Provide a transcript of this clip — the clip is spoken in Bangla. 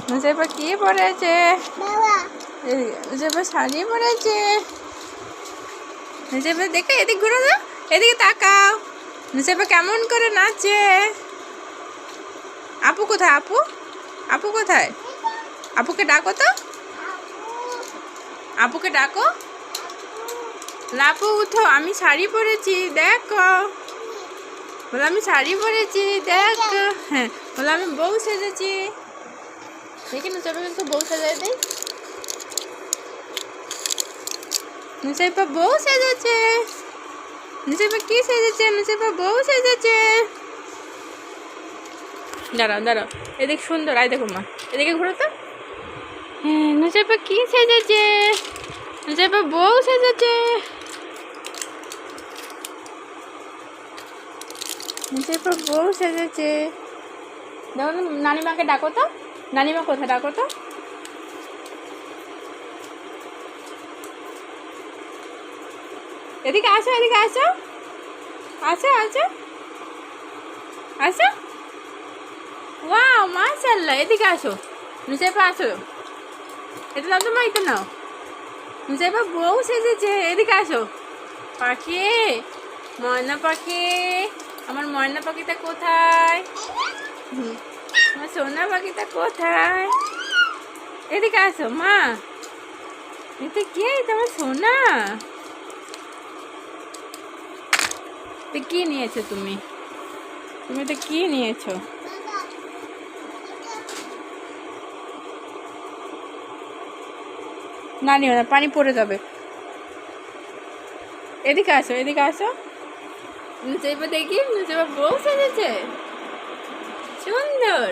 নুসাইবা কি পরেছে? নুসাইবা শাড়ি পরেছে। নুসাইবা দেখো, এদিকে ঘুরে দাও, এদিকে তাকাও। নুসাইবা কেমন করে নাচে। আপু কোথায়? আপু আপু কোথায়? আপুকে ডাকো তো, আপুকে ডাকো। আপু উঠো, আমি শাড়ি পরেছি দেখো। বলে আমি শাড়ি পরেছি দেখ। হ্যাঁ, বলে আমি বউ সেজেছি। দেখি নুসাইবা কিন্তু বউ সাজাই দেই। নুসাইবা বউ সেজেছে। নুসাইবা কি সেজেছে? নুসাইবা বউ সেজেছে। দাঁড়াও দাঁড়াও, এদিক সুন্দর। আয় দেখো মা, এদিকে ঘুরো তো। হ্যাঁ, নুসাইবা কি সেজেছে? নুসাইবা বউ সেজেছে। নুসাইবা বউ সেজেছে। দেখো নানিমাকে ডাকো তো। নানিমা কোথায়? ডাকো তো। এদিকে আসো, এদিকে আসো, আসো আসো আসো। ওয়াও মাশাআল্লাহ, এদিকে আসো। নুসাইবা আসো, এটা নাও তো মা, এটা নাও। নুসাইবা বউ সেজেছে, এদিকে আসো। পাখি, ময়না পাখি, আমার ময়না পাখিটা কোথায়? আমার সোনা পাখিটা কোথায়? এদিকে আসো মা। এটা কে? তোমার সোনা। তো কি নিয়েছো তুমি? তুমি তো কি নিয়েছো? না নিও না, পানি পড়ে যাবে। এদিকে আসো, এদিকে আসো। নুসাইবা দেখি, নুসাইবা বউ সেজেছে সুন্দর।